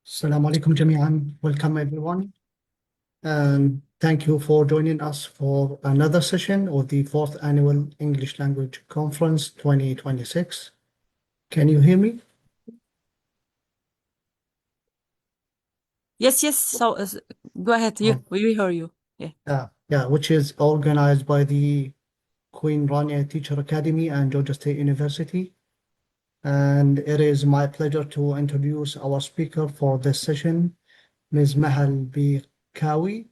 Assalamu alaikum jami'an. Welcome everyone. And thank you for joining us for another session of the fourth annual English Language Conference 2026. Can you hear me? Yes. So go ahead. We hear you. Yeah. Which is organized by the Queen Rania Teacher Academy and Georgia State University. And it is my pleasure to introduce our speaker for this session, Ms. Maha Al-Bikawi.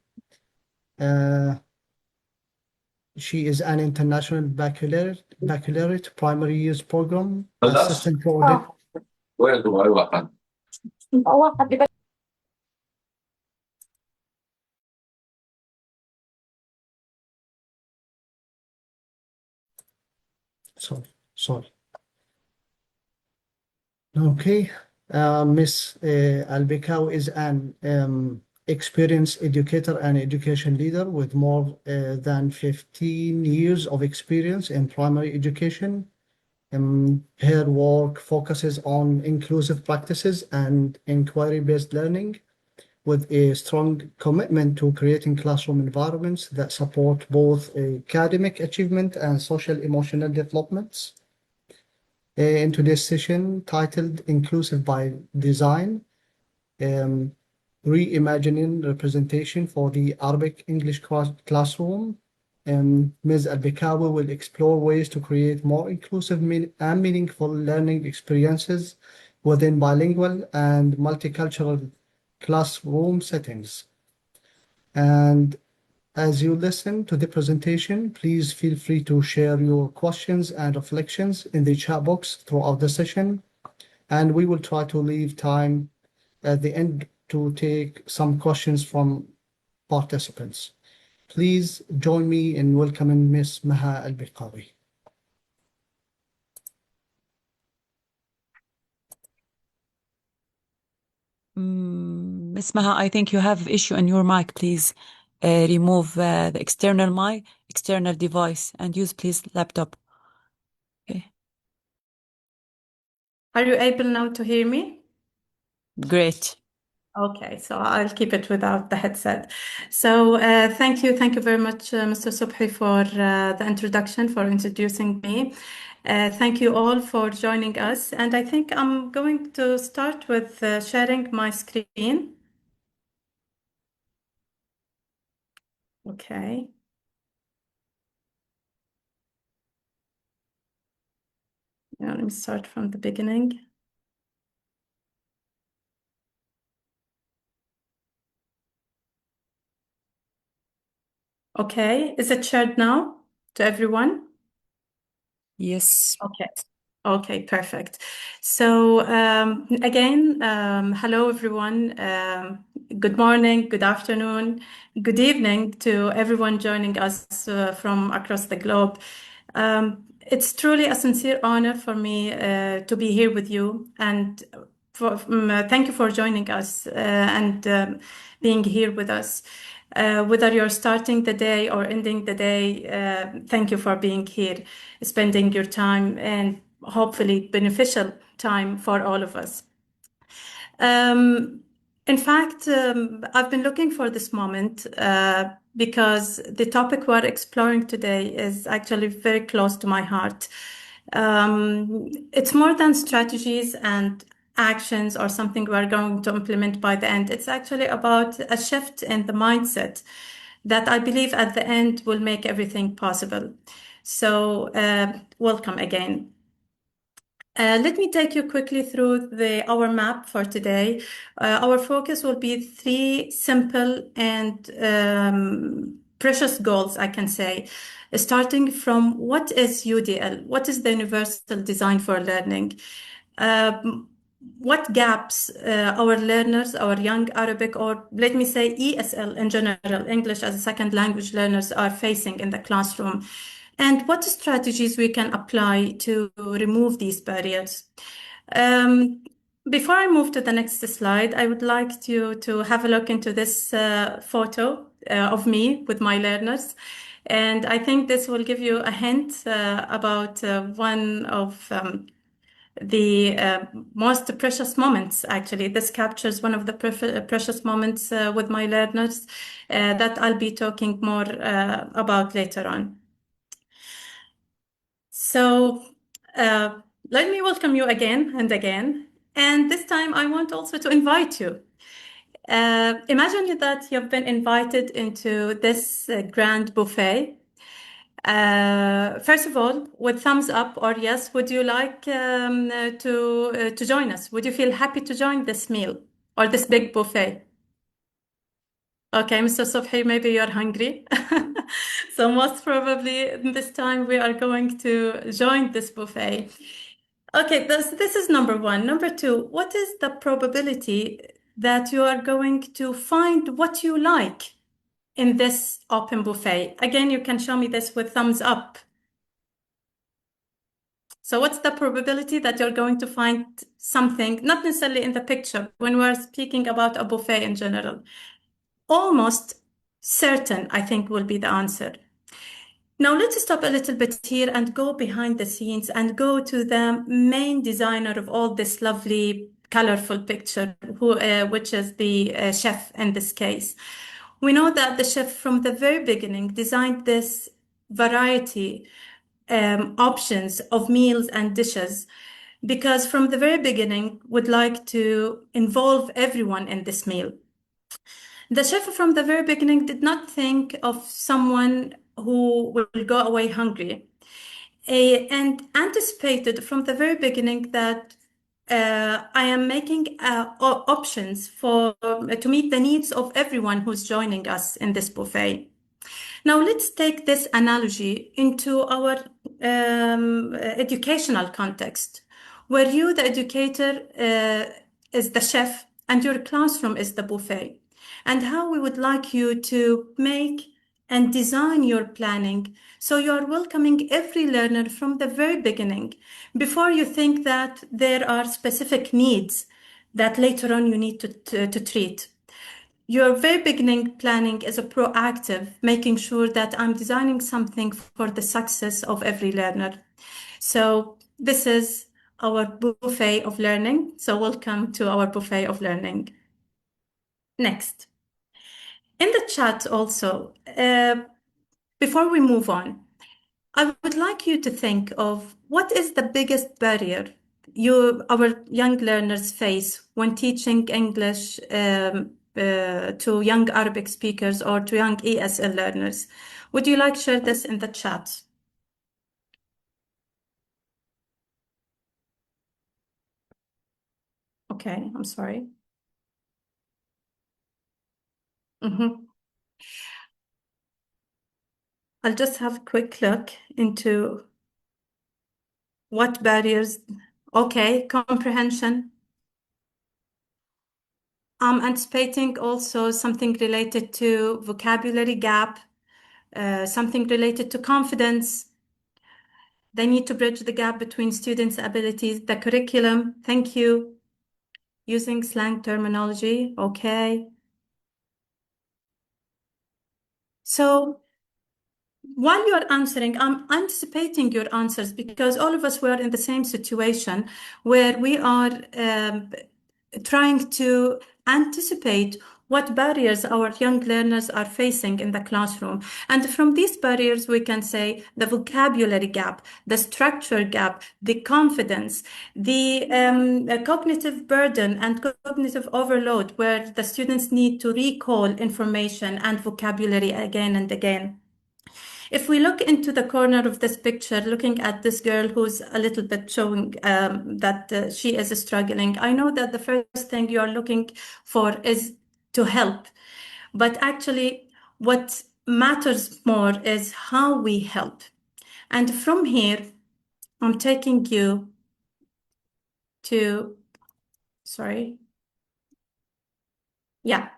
She is an international baccalaureate primary years program assistant coordinator. Sorry. Okay. Ms. Al-Bikawi is an experienced educator and education leader with more than 15 years of experience in primary education. Her work focuses on inclusive practices and inquiry-based learning, with a strong commitment to creating classroom environments that support both academic achievement and social emotional developments. In today's session, titled Inclusive by Design, Reimagining Representation for the Arabic English Classroom, Ms. Al-Bikawi will explore ways to create more inclusive and meaningful learning experiences within bilingual and multicultural classroom settings. And as you listen to the presentation, please feel free to share your questions and reflections in the chat box throughout the session, and we will try to leave time at the end to take some questions from participants. Please join me in welcoming Ms. Maha Al-Bikawi. Miss Maha, I think you have issue in your mic. Please remove the external mic, external device, and use please laptop. Okay. Are you able now to hear me? Great. Okay, so I'll keep it without the headset. So thank you very much, Mr. Subhi, for the introduction, for introducing me. Thank you all for joining us. And I think I'm going to start with sharing my screen. Okay. Now let me start from the beginning. Okay, is it shared now to everyone? Yes. Okay, perfect. So again, hello everyone. Good morning, good afternoon, good evening to everyone joining us from across the globe. It's truly a sincere honor for me to be here with you, and thank you for joining us and being here with us. Whether you're starting the day or ending the day, thank you for being here, spending your time and hopefully beneficial time for all of us. In fact, I've been looking for this moment because the topic we're exploring today is actually very close to my heart. It's more than strategies and actions or something we're going to implement by the end. It's actually about a shift in the mindset that I believe at the end will make everything possible. So, welcome again. Let me take you quickly through our map for today. Our focus will be three simple and precious goals, I can say, starting from what is UDL? What is the Universal Design for Learning? What gaps our learners, our young Arabic, or let me say ESL in general, English as a second language learners, are facing in the classroom, and what strategies we can apply to remove these barriers. Before I move to the next slide, I would like to have a look into this photo of me with my learners. And I think this will give you a hint about one of the most precious moments, actually. This captures one of the precious moments with my learners that I'll be talking more about later on. So let me welcome you again and again. And this time I want also to invite you. Imagine that you've been invited into this grand buffet. First of all, with thumbs up or yes, would you like to join us? Would you feel happy to join this meal or this big buffet? Okay, Mr. Subhi, maybe you're hungry. So most probably this time we are going to join this buffet. Okay, this is number one. Number two, what is the probability that you are going to find what you like in this open buffet? Again, you can show me this with thumbs up. So what's the probability that you're going to find something, not necessarily in the picture, when we're speaking about a buffet in general? Almost certain, I think, will be the answer. Now let's stop a little bit here and go behind the scenes and go to the main designer of all this lovely, colorful picture, which is the chef in this case. We know that the chef from the very beginning designed this variety options of meals and dishes because from the very beginning would like to involve everyone in this meal. The chef from the very beginning did not think of someone who will go away hungry and anticipated from the very beginning that I am making options to meet the needs of everyone who's joining us in this buffet. Now let's take this analogy into our educational context, where you, the educator, is the chef and your classroom is the buffet, and how we would like you to make and design your planning so you are welcoming every learner from the very beginning before you think that there are specific needs that later on you need to treat. Your very beginning planning is a proactive, making sure that I'm designing something for the success of every learner. So this is our buffet of learning. So welcome to our buffet of learning. Next. In the chat also, before we move on, I would like you to think of what is the biggest barrier our young learners face when teaching English to young Arabic speakers or to young ESL learners. Would you like to share this in the chat? Okay, I'm sorry. I'll just have a quick look into what barriers. Okay, comprehension. I'm anticipating also something related to vocabulary gap, something related to confidence. They need to bridge the gap between students' abilities, the curriculum. Thank you. Using slang terminology. Okay. So while you're answering, I'm anticipating your answers because all of us were in the same situation where we are trying to anticipate what barriers our young learners are facing in the classroom. And from these barriers, we can say the vocabulary gap, the structure gap, the confidence, the cognitive burden and cognitive overload, where the students need to recall information and vocabulary again and again. If we look into the corner of this picture, looking at this girl who's a little bit showing that she is struggling, I know that the first thing you are looking for is to help. But actually, what matters more is how we help. And from here, I'm taking you to, sorry, yeah,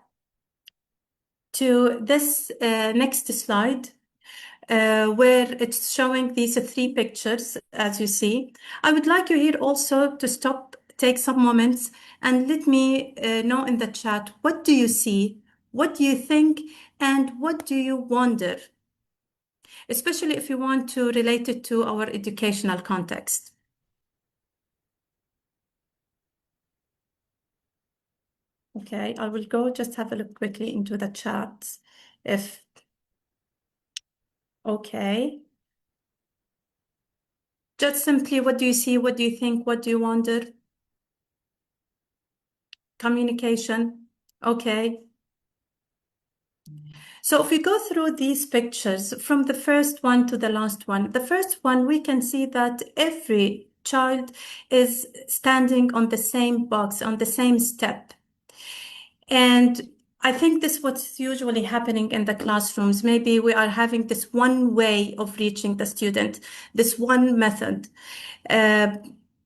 to this next slide. Where it's showing these three pictures, as you see. I would like you here also to stop, take some moments, and let me know in the chat, what do you see? What do you think? And what do you wonder? Especially if you want to relate it to our educational context. Okay, I will go just have a look quickly into the chat. Okay. Just simply, what do you see? What do you think? What do you wonder? Communication. Okay. So if we go through these pictures from the first one to the last one, the first one, we can see that every child is standing on the same box, on the same step. And I think this is what's usually happening in the classrooms. Maybe we are having this one way of reaching the student, this one method, uh,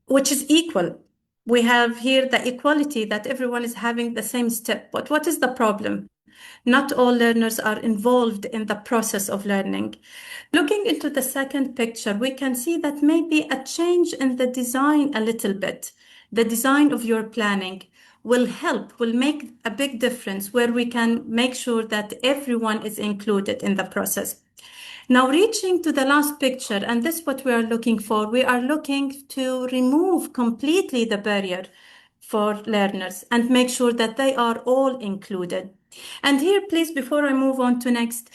which is equal. We have here the equality that everyone is having the same step. But what is the problem? Not all learners are involved in the process of learning. Looking into the second picture, we can see that maybe a change in the design a little bit. The design of your planning will help, will make a big difference where we can make sure that everyone is included in the process. Now, reaching to the last picture, and this is what we are looking for. We are looking to remove completely the barrier for learners and make sure that they are all included. And here, please, before I move on to next,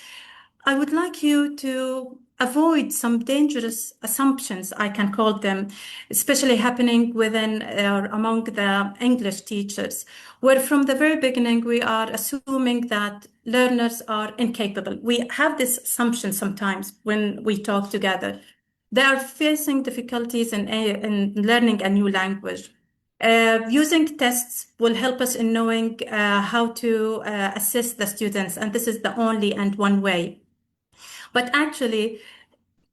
I would like you to avoid some dangerous assumptions, I can call them, especially happening within or among the English teachers, where from the very beginning we are assuming that learners are incapable. We have this assumption sometimes when we talk together. They are facing difficulties in learning a new language. Using tests will help us in knowing how to assess the students, and this is the only and one way. But actually,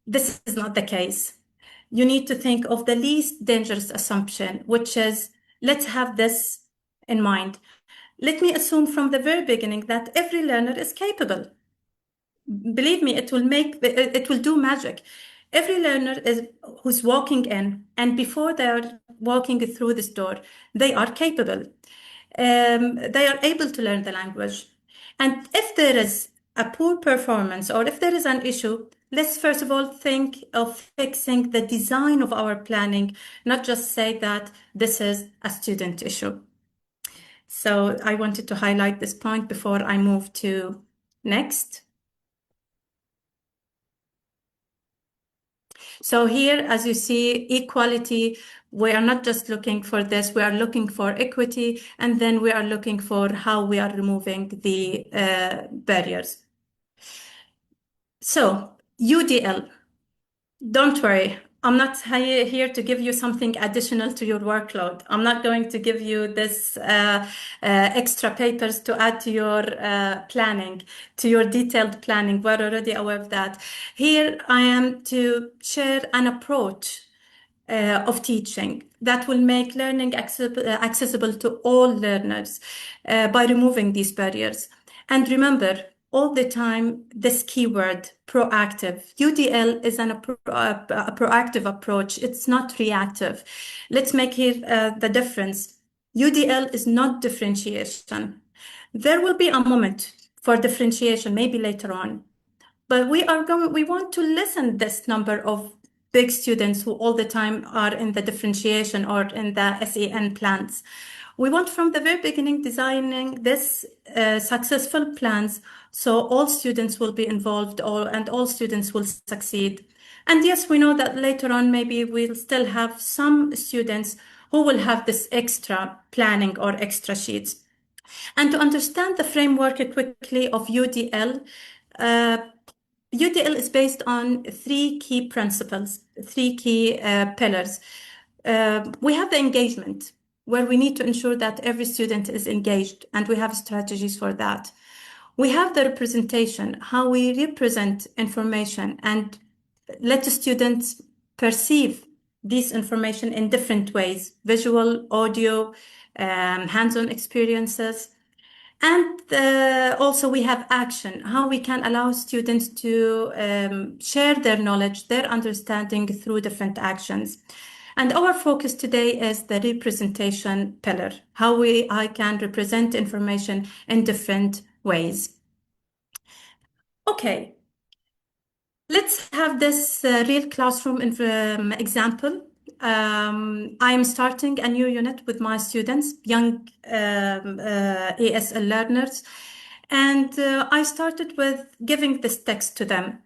this is not the case. You need to think of the least dangerous assumption, which is let's have this in mind. Let me assume from the very beginning that every learner is capable. Believe me, it will do magic. Every learner is who's walking in, and before they're walking through this door, they are capable. They are able to learn the language. And if there is a poor performance or if there is an issue, let's first of all think of fixing the design of our planning, not just say that this is a student issue. So I wanted to highlight this point before I move to next. So here, as you see, equality, we are not just looking for this, we are looking for equity, and then we are looking for how we are removing the barriers. So UDL, don't worry. I'm not here to give you something additional to your workload. I'm not going to give you this extra papers to add to your planning, to your detailed planning. We're already aware of that. Here I am to share an approach of teaching that will make learning accessible to all learners by removing these barriers. And remember, all the time, this keyword, proactive. UDL is a proactive approach. It's not reactive. Let's make here the difference. UDL is not differentiation. There will be a moment for differentiation, maybe later on. But we want to lessen this number of big students who all the time are in the differentiation or in the SEN plans. We want from the very beginning designing this successful plans so all students will be involved and all students will succeed. And yes, we know that later on maybe we'll still have some students who will have this extra planning or extra sheets. And to understand the framework quickly of UDL, UDL is based on three key principles, three key pillars. We have the engagement, where we need to ensure that every student is engaged, and we have strategies for that. We have the representation, how we represent information and let the students perceive this information in different ways, visual, audio, hands-on experiences. And also we have action, how we can allow students to share their knowledge, their understanding through different actions. And our focus today is the representation pillar, how I can represent information in different ways. Okay, let's have this real classroom example. I'm starting a new unit with my students, young ASL learners, and I started with giving this text to them.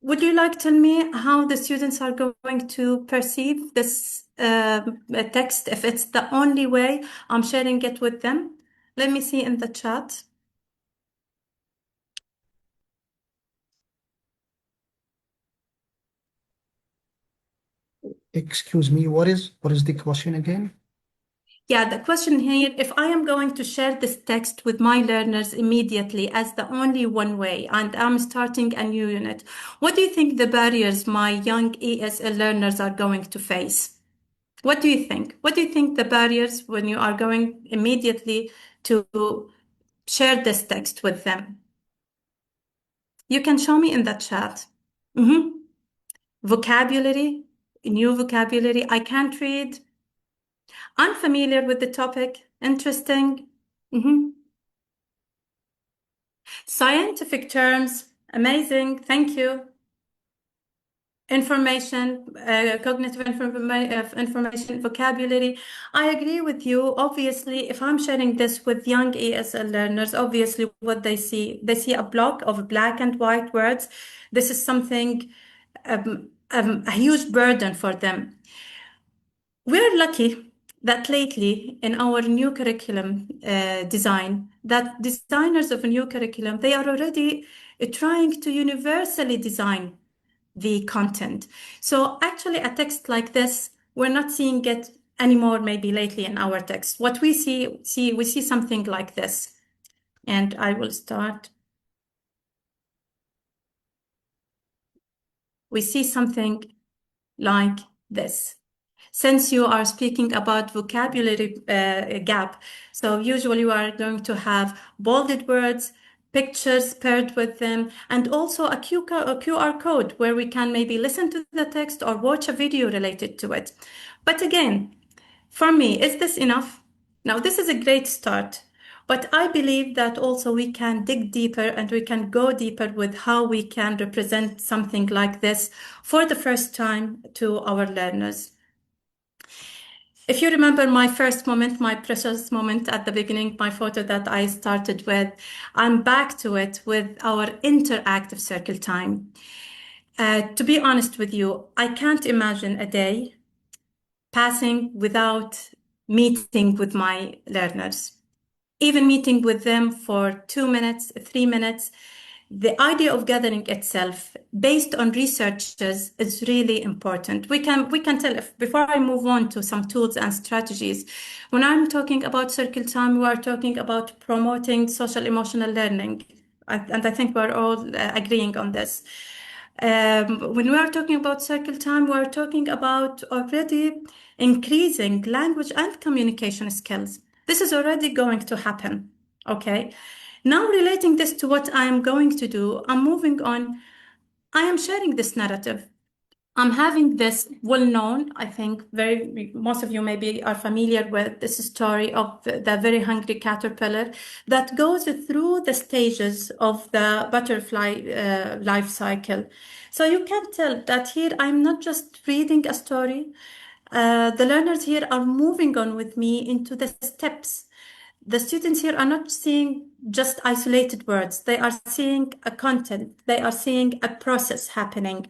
Would you like to tell me how the students are going to perceive this text if it's the only way I'm sharing it with them? Let me see in the chat. Excuse me, what is the question again? Yeah, the question here, if I am going to share this text with my learners immediately as the only one way, and I'm starting a new unit, what do you think the barriers my young ESL learners are going to face? What do you think? What do you think the barriers when you are going immediately to share this text with them? You can show me in the chat. Vocabulary, new vocabulary. I can't read. Unfamiliar with the topic. Interesting. Scientific terms. Amazing. Thank you. Information, cognitive information, vocabulary. I agree with you. Obviously, if I'm sharing this with young ESL learners, obviously what they see a block of black and white words. This is something, a huge burden for them. We're lucky that lately in our new curriculum design, that designers of a new curriculum, they are already trying to universally design the content. So actually a text like this, we're not seeing it anymore maybe lately in our text. What we see something like this. And I will start. We see something like this. Since you are speaking about vocabulary gap, so usually you are going to have bolded words, pictures paired with them, and also a QR code where we can maybe listen to the text or watch a video related to it. But again, for me, is this enough? Now, this is a great start, but I believe that also we can dig deeper and we can go deeper with how we can represent something like this for the first time to our learners. If you remember my first moment, my precious moment at the beginning, my photo that I started with, I'm back to it with our interactive circle time. To be honest with you, I can't imagine a day passing without meeting with my learners. Even meeting with them for 2 minutes, 3 minutes, the idea of gathering itself based on researches is really important. We can tell if, before I move on to some tools and strategies, when I'm talking about circle time, we are talking about promoting social emotional learning. And I think we're all agreeing on this. When we are talking about circle time, we are talking about already increasing language and communication skills. This is already going to happen, okay? Now relating this to what I am going to do, I'm moving on. I am sharing this narrative. I'm having this well-known, I think most of you maybe are familiar with this story of the very hungry caterpillar that goes through the stages of the butterfly life cycle. So you can tell that here I'm not just reading a story. The learners here are moving on with me into the steps. The students here are not seeing just isolated words. They are seeing a content. They are seeing a process happening.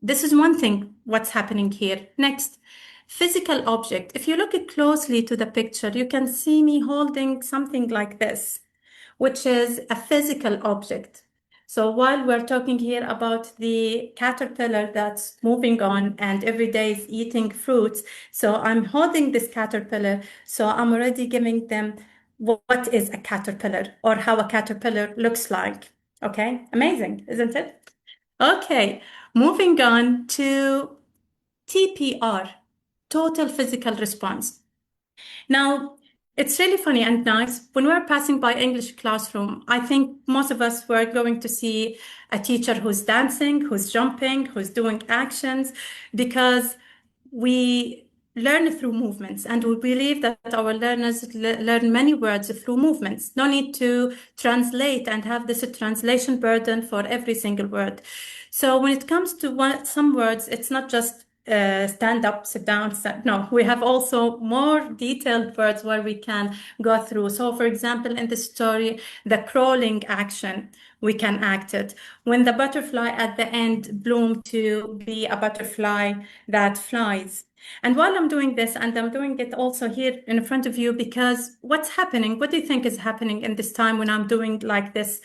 This is one thing, what's happening here. Next, physical object. If you look closely to the picture, you can see me holding something like this, which is a physical object. So while we're talking here about the caterpillar that's moving on and every day is eating fruits, so I'm holding this caterpillar, so I'm already giving them what is a caterpillar or how a caterpillar looks like. Okay, amazing, isn't it? Okay, moving on to TPR, total physical response. Now, it's really funny and nice. When we're passing by English classroom, I think most of us were going to see a teacher who's dancing, who's jumping, who's doing actions, because we learn through movements and we believe that our learners learn many words through movements. No need to translate and have this translation burden for every single word. So when it comes to some words, it's not just stand up, sit down, no, we have also more detailed words where we can go through. So for example, in the story, the crawling action, we can act it. When the butterfly at the end bloomed to be a butterfly that flies. And while I'm doing this, and I'm doing it also here in front of you, because what's happening? What do you think is happening in this time when I'm doing like this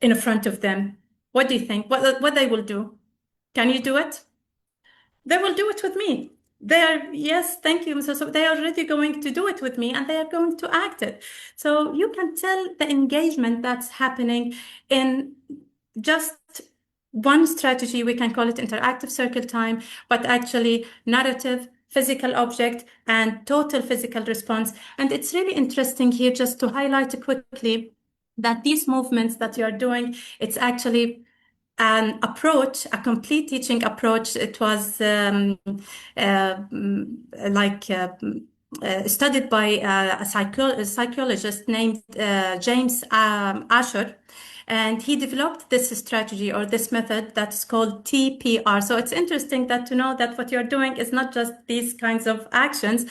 in front of them? What do you think? What they will do? Can you do it? They will do it with me. They are, yes, thank you. So they are already going to do it with me and they are going to act it. So you can tell the engagement that's happening in just one strategy. We can call it interactive circle time, but actually narrative, physical object, and total physical response. And it's really interesting here just to highlight quickly that these movements that you're doing, it's actually an approach, a complete teaching approach. It was studied by a psychologist named James Asher. And he developed this strategy or this method that's called TPR. So it's interesting that to know that what you're doing is not just these kinds of actions.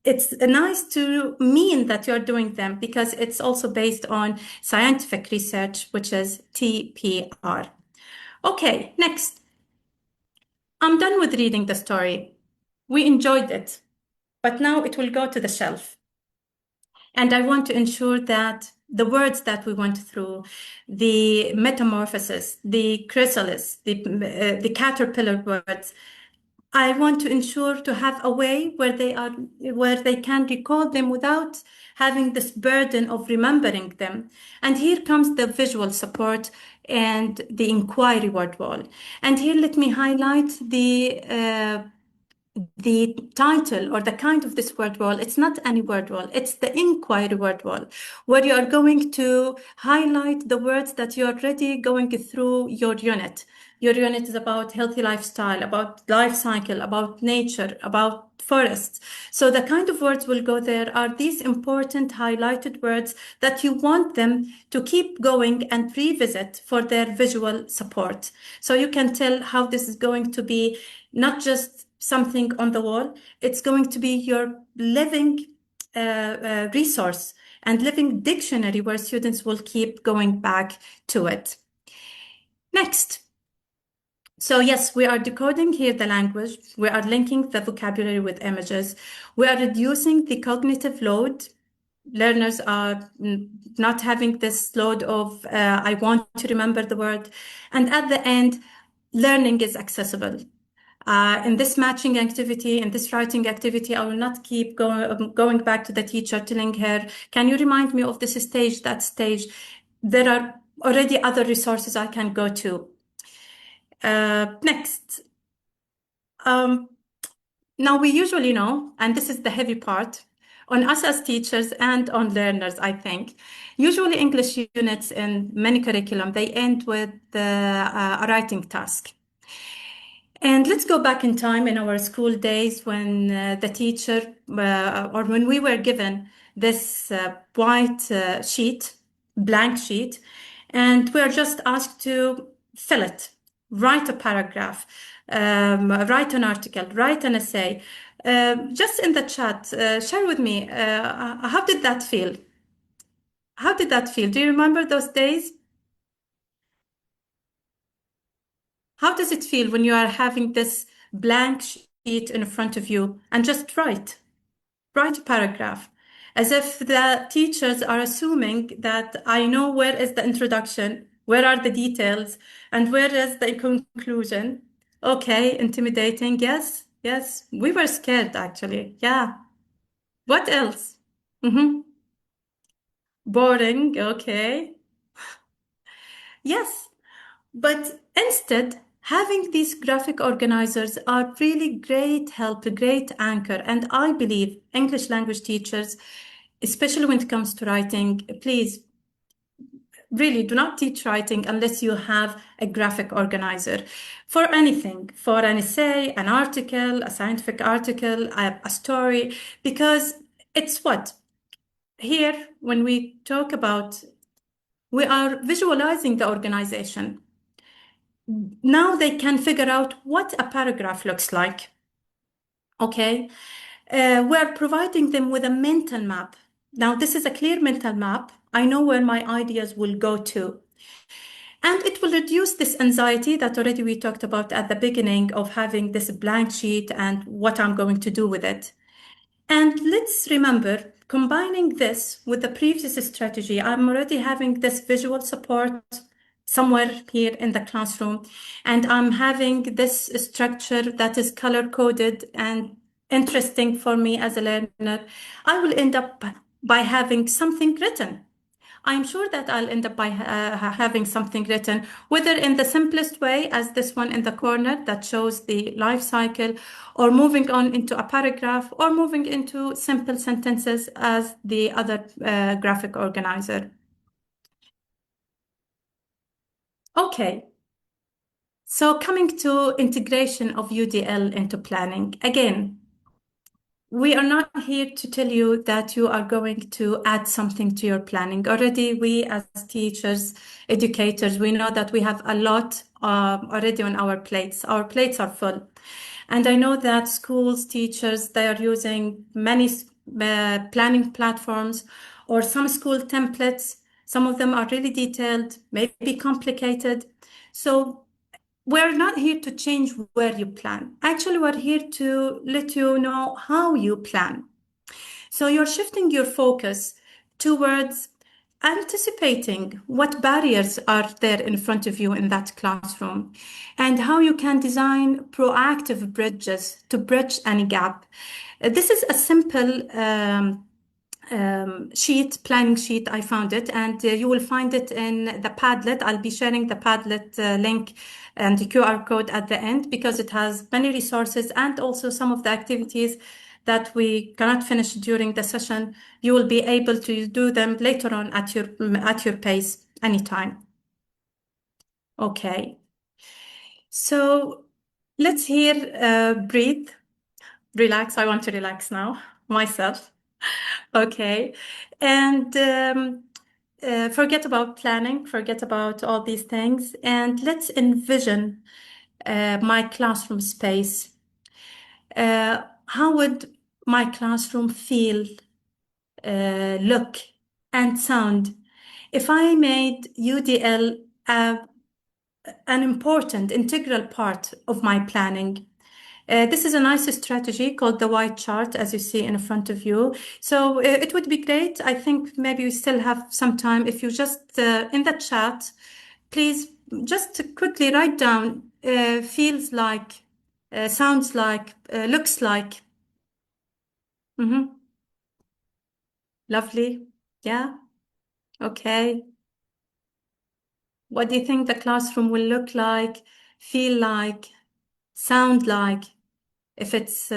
It's nice to mean that you're doing them because it's also based on scientific research, which is TPR. Okay, next. I'm done with reading the story. We enjoyed it, but now it will go to the shelf. And I want to ensure that the words that we went through, the metamorphosis, the chrysalis, the caterpillar words, I want to ensure to have a way where they can recall them without having this burden of remembering them. And here comes the visual support and the inquiry word wall. And here let me highlight the title or the kind of this word wall. It's not any word wall, it's the inquiry word wall, where you are going to highlight the words that you're already going through your unit. Your unit is about healthy lifestyle, about life cycle, about nature, about forests. So the kind of words will go there are these important highlighted words that you want them to keep going and revisit for their visual support. So you can tell how this is going to be not just something on the wall, it's going to be your living resource and living dictionary where students will keep going back to it. Next. So yes, we are decoding here the language. We are linking the vocabulary with images. We are reducing the cognitive load. Learners are not having this load of, I want to remember the word. And at the end, learning is accessible. In this matching activity, in this writing activity, I will not keep going back to the teacher telling her, can you remind me of this stage, that stage? There are already other resources I can go to. Next. Now we usually know, and this is the heavy part, on us as teachers and on learners, I think. Usually English units in many curriculum, they end with a writing task. And let's go back in time in our school days when the teacher or when we were given this white sheet, blank sheet, and we are just asked to fill it, write a paragraph, write an article, write an essay. Just in the chat, share with me, how did that feel? How did that feel? Do you remember those days? How does it feel when you are having this blank sheet in front of you and just write a paragraph, as if the teachers are assuming that I know where is the introduction, where are the details, and where is the conclusion? Okay, intimidating. Yes, yes, we were scared actually. Yeah. What else? Boring. Okay. Yes. But instead, having these graphic organizers are really great help, a great anchor. And I believe English language teachers, especially when it comes to writing, please really do not teach writing unless you have a graphic organizer for anything, for an essay, an article, a scientific article, a story, because it's what? Here, when we talk about, we are visualizing the organization. Now they can figure out what a paragraph looks like. Okay. We're providing them with a mental map. Now, this is a clear mental map. I know where my ideas will go to. And it will reduce this anxiety that already we talked about at the beginning of having this blank sheet and what I'm going to do with it. And let's remember, combining this with the previous strategy, I'm already having this visual support somewhere here in the classroom, and I'm having this structure that is color coded and interesting for me as a learner. I will end up by having something written. I'm sure that I'll end up by having something written, whether in the simplest way as this one in the corner that shows the life cycle, or moving on into a paragraph, or moving into simple sentences as the other graphic organizer. Okay. So coming to integration of UDL into planning, again, we are not here to tell you that you are going to add something to your planning. Already, we as teachers, educators, we know that we have a lot already on our plates. Our plates are full. And I know that schools, teachers, they are using many planning platforms or some school templates. Some of them are really detailed, maybe complicated. So we're not here to change where you plan. Actually, we're here to let you know how you plan. So you're shifting your focus towards anticipating what barriers are there in front of you in that classroom and how you can design proactive bridges to bridge any gap. This is a simple planning sheet. I found it, and you will find it in the Padlet. I'll be sharing the Padlet link and the QR code at the end because it has many resources and also some of the activities that we cannot finish during the session. You will be able to do them later on at your pace, anytime. Okay. So let's here breathe, relax. I want to relax now myself. Okay. And forget about planning, forget about all these things, and let's envision my classroom space. How would my classroom feel, look, and sound if I made UDL an important, integral part of my planning? This is a nice strategy called the white chart, as you see in front of you. So it would be great. I think maybe we still have some time. If you just in the chat, please just quickly write down feels like, sounds like, looks like. Lovely. Yeah. Okay. What do you think the classroom will look like, feel like, sound like? If it's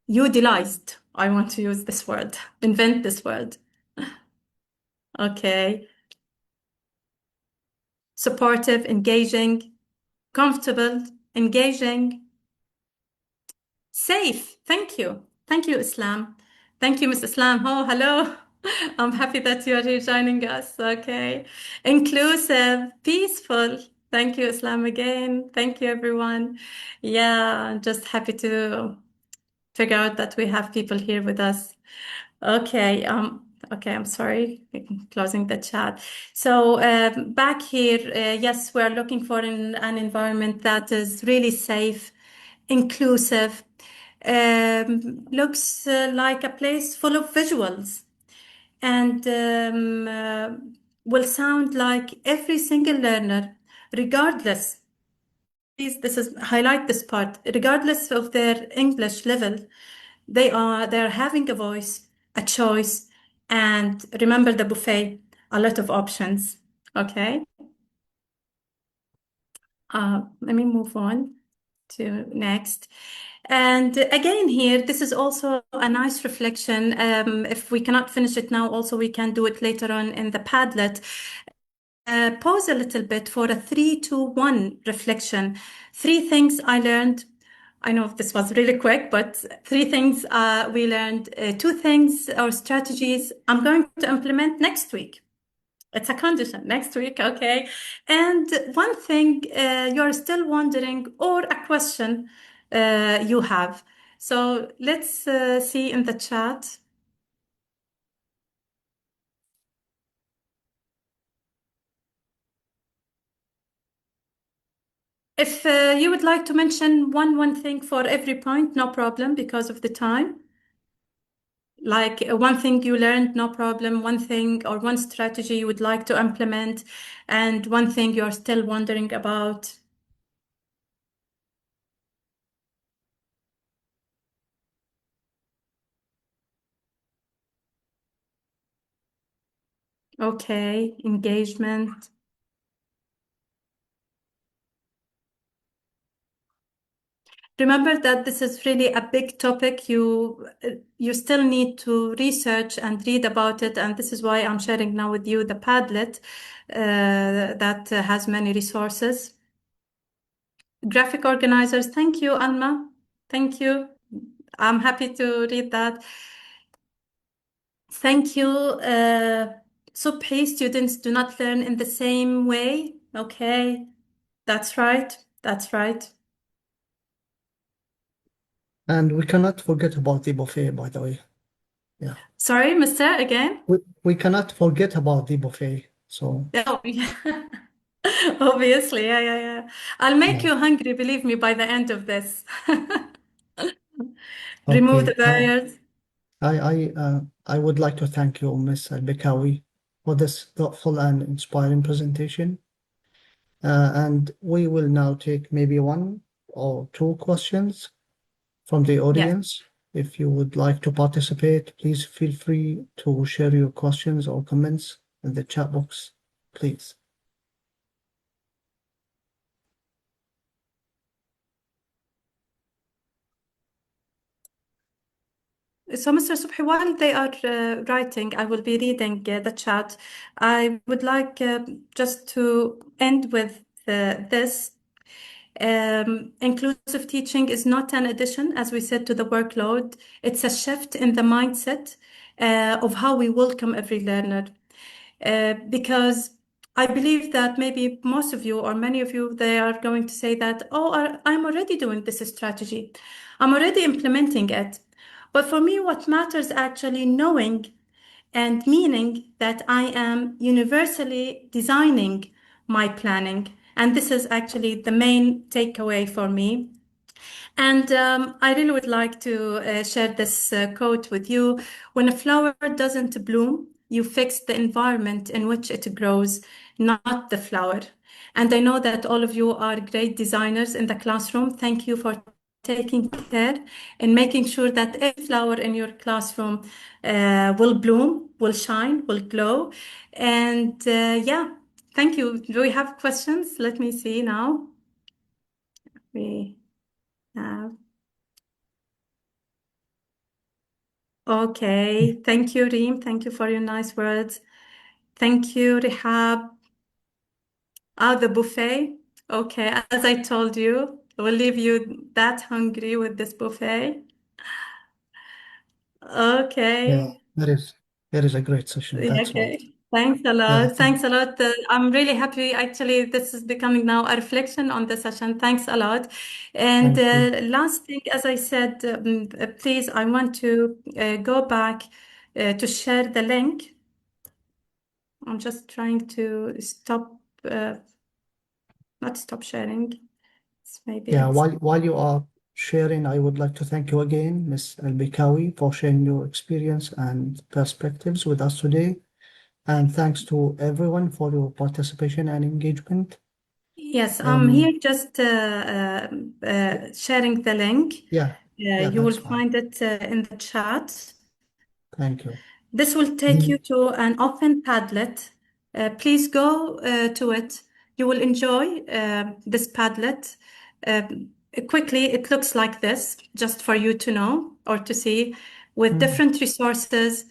utilized, I want to use this word, invent this word. Okay. Supportive, engaging, comfortable, engaging, safe. Thank you. Thank you, Islam. Thank you, Miss Islam. Oh, hello. I'm happy that you are here joining us. Okay. Inclusive, peaceful. Thank you, Islam, again. Thank you, everyone. Yeah, I'm just happy to figure out that we have people here with us. Okay, I'm sorry, closing the chat. So back here, yes, we're looking for an environment that is really safe, inclusive, looks like a place full of visuals, and will sound like every single learner, regardless. Please, highlight this part. Regardless of their English level, they're having a voice, a choice, and remember the buffet, a lot of options. Okay. Let me move on to next. And again, here, this is also a nice reflection. If we cannot finish it now, also we can do it later on in the Padlet. Pause a little bit for a 3-2-1 reflection. 3 things I learned. I know this was really quick, but 3 things we learned, 2 things or strategies I'm going to implement next week. It's a condition next week, okay? And 1 thing you're still wondering or a question you have. So let's see in the chat. If you would like to mention one thing for every point, no problem because of the time. Like one thing you learned, no problem. One thing or one strategy you would like to implement, and one thing you're still wondering about. Okay, engagement. Remember that this is really a big topic. You still need to research and read about it, and this is why I'm sharing now with you the Padlet that has many resources. Graphic organizers, thank you, Alma. Thank you. I'm happy to read that. Thank you. Subhi, students do not learn in the same way. Okay, that's right. That's right. And we cannot forget about the buffet, by the way. Yeah. Sorry, Mister, again? We cannot forget about the buffet. So, Oh, yeah. Obviously, yeah. I'll make yeah. you hungry, believe me, by the end of this. Remove the Okay. barriers. I would like to thank you, Miss Al-Bikawi, for this thoughtful and inspiring presentation. And we will now take maybe one or two questions from the Yes. audience. If you would like to participate, please feel free to share your questions or comments in the chat box, please. So, Mr. Subhi, while they are writing, I will be reading the chat. I would like just to end with this. Inclusive teaching is not an addition, as we said, to the workload. It's a shift in the mindset of how we welcome every learner. Because I believe that maybe most of you or many of you, they are going to say that, oh, I'm already doing this strategy. I'm already implementing it. But for me, what matters actually knowing and meaning that I am universally designing my planning. And this is actually the main takeaway for me. And I really would like to share this quote with you. When a flower doesn't bloom, you fix the environment in which it grows, not the flower. And I know that all of you are great designers in the classroom. Thank you for taking care and making sure that every flower in your classroom will bloom, will shine, will glow. And yeah, thank you. Do we have questions? Let me see now. We have. Okay, thank you, Reem. Thank you for your nice words. Thank you, Rihab. Ah, the buffet. Okay, as I told you, we'll leave you that hungry with this buffet. Yeah, Okay, it is a great session. yeah, That's why. okay. Thanks a Yeah, lot. Thanks a lot. I'm really happy. Actually, this is becoming now a reflection on the session. Thanks a lot. And thank you. last thing, as I said, please, I want to go back to share the link. I'm just trying to stop, not stop sharing. Maybe Yeah, it's, while you are sharing, I would like to thank you again, Ms. Al-Bikawi, for sharing your experience and perspectives with us today. And thanks to everyone for your participation and engagement. yes, I'm Um, here just sharing the link. yeah, yeah, You will that's fine. find it in the chat. Thank you. This will take you The, to an open Padlet. Please go to it. You will enjoy this Padlet. Quickly, it looks like this, just for you to know or to see, with mm, different resources,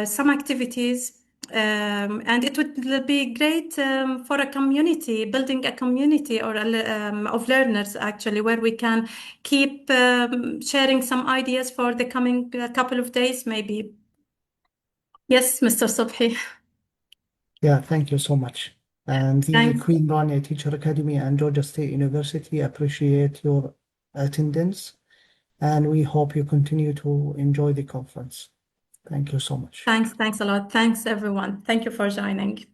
some activities. And it would be great for a community, building a community or of learners actually, where we can keep sharing some ideas for the coming couple of days, maybe. Yes, Mr. Subhi. yeah, thank you so much. And the Thanks. Queen Rania Teacher Academy and Georgia State University appreciate your attendance and we hope you continue to enjoy the conference. Thank you so much. Thanks a lot. Thanks, everyone. Thank you for joining.